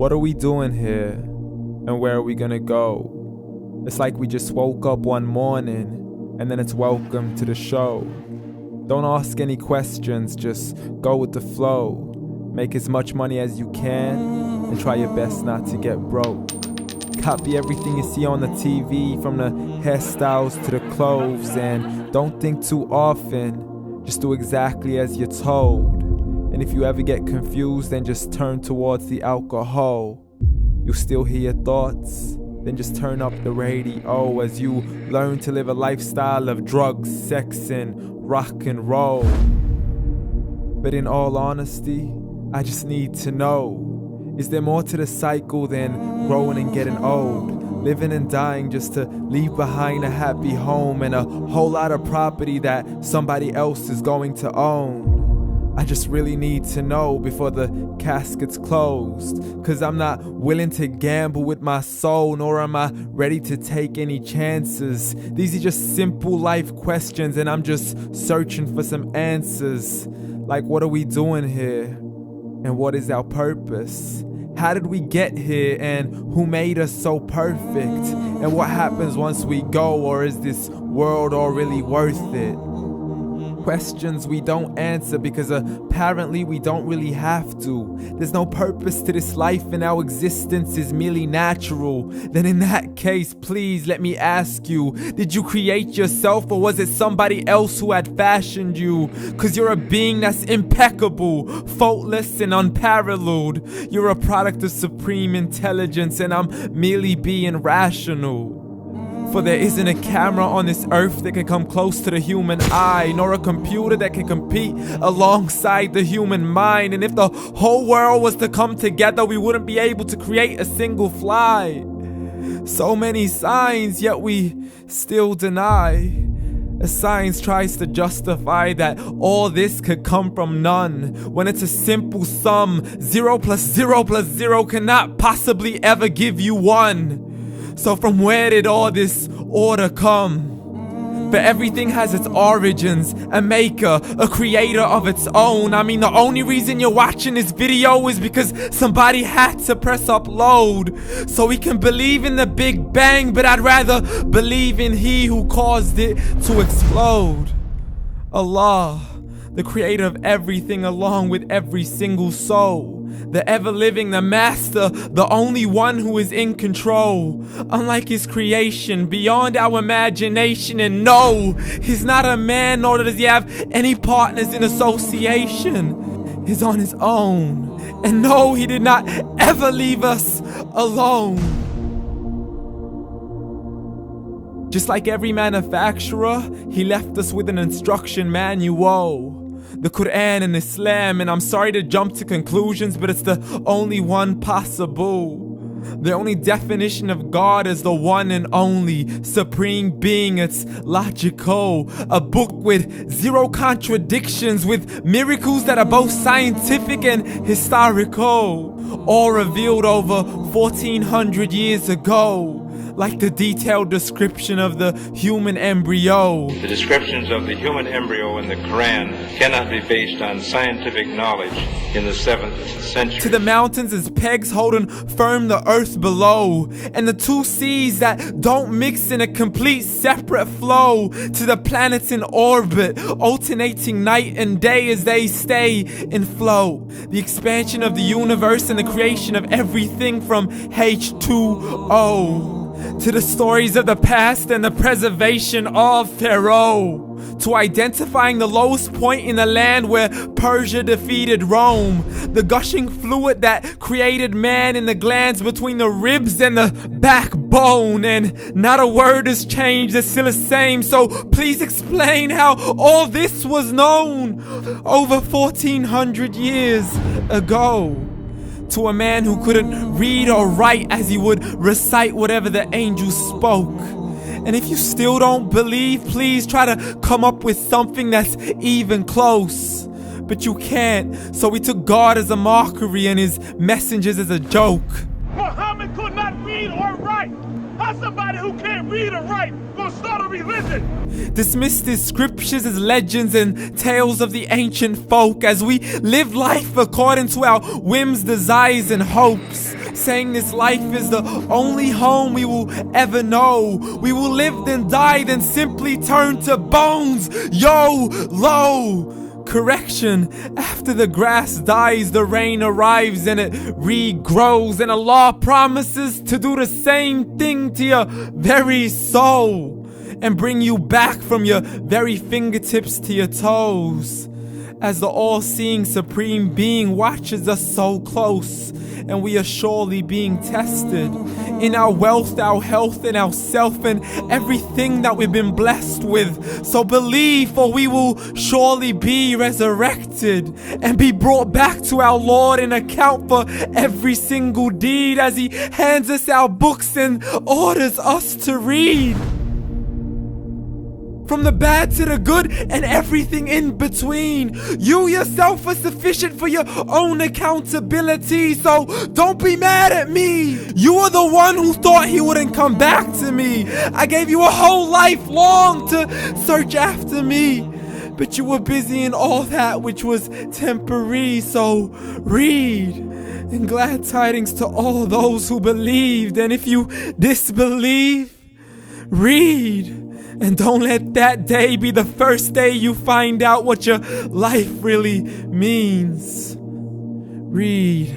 What are we doing here? And where are we gonna go? It's like we just woke up one morning and then it's welcome to the show. Don't ask any questions, just go with the flow. Make as much money as you can and try your best not to get broke. Copy everything you see on the TV, from the hairstyles to the clothes, and don't think too often, just do exactly as you're told. And if you ever get confused, then just turn towards the alcohol. You'll still hear your thoughts, then just turn up the radio as you learn to live a lifestyle of drugs, sex, and rock and roll. But in all honesty, I just need to know, is there more to the cycle than growing and getting old? Living and dying just to leave behind a happy home and a whole lot of property that somebody else is going to own. I just really need to know before the casket's closed, 'cause I'm not willing to gamble with my soul, nor am I ready to take any chances. These are just simple life questions and I'm just searching for some answers. Like, what are we doing here? And what is our purpose? How did we get here, and who made us so perfect? And what happens once we go, or is this world all really worth it? Questions we don't answer because apparently we don't really have to. There's no purpose to this life and our existence is merely natural. Then in that case, please let me ask you, did you create yourself, or was it somebody else who had fashioned you? 'Cause you're a being that's impeccable, faultless and unparalleled. You're a product of supreme intelligence and I'm merely being rational. For there isn't a camera on this earth that can come close to the human eye, nor a computer that can compete alongside the human mind. And if the whole world was to come together, we wouldn't be able to create a single fly. So many signs, yet we still deny. As science tries to justify that all this could come from none, when it's a simple sum. 0 plus 0 plus 0 cannot possibly ever give you 1. So from where did all this order come? But everything has its origins, a maker, a creator of its own. I mean, the only reason you're watching this video is because somebody had to press upload. So we can believe in the Big Bang, but I'd rather believe in He who caused it to explode. Allah, the creator of everything along with every single soul. The ever-living, the master, the only one who is in control. Unlike his creation, beyond our imagination. And no, he's not a man, nor does he have any partners in association. He's on his own. And no, he did not ever leave us alone. Just like every manufacturer, he left us with an instruction manual. The Quran and Islam, and I'm sorry to jump to conclusions, but it's the only one possible. The only definition of God is the one and only supreme being. It's logical, a book with 0 contradictions, with miracles that are both scientific and historical, all revealed over 1400 years ago. Like the detailed description of the human embryo. The descriptions of the human embryo in the Quran cannot be based on scientific knowledge in the 7th century. To the mountains as pegs holding firm the earth below, and the 2 seas that don't mix in a complete separate flow. To the planets in orbit, alternating night and day as they stay in flow. The expansion of the universe and the creation of everything from H2O. To the stories of the past and the preservation of Pharaoh. To identifying the lowest point in the land where Persia defeated Rome. The gushing fluid that created man in the glands between the ribs and the backbone. And not a word has changed, it's still the same. So please explain how all this was known over 1400 years ago. To a man who couldn't read or write, as he would recite whatever the angels spoke. And if you still don't believe, please try to come up with something that's even close. But you can't, so we took God as a mockery and his messengers as a joke. Muhammad could not read or write. How somebody who can't read or write gonna start a religion? Dismiss these scriptures as legends and tales of the ancient folk as we live life according to our whims, desires, and hopes. Saying this life is the only home we will ever know. We will live then die, then simply turn to bones. YOLO! Correction, after the grass dies, the rain arrives and it regrows, and Allah promises to do the same thing to your very soul and bring you back from your very fingertips to your toes, as the all-seeing supreme being watches us so close, and we are surely being tested in our wealth, our health, and our self, and everything that we've been blessed with. So believe, for we will surely be resurrected and be brought back to our Lord and account for every single deed as He hands us our books and orders us to read. From the bad to the good and everything in between. You yourself are sufficient for your own accountability, so don't be mad at me. You are the one who thought He wouldn't come back to me. I gave you a whole life long to search after me, but you were busy in all that which was temporary, so read. And glad tidings to all those who believed, and if you disbelieve, read. And don't let that day be the first day you find out what your life really means. Read.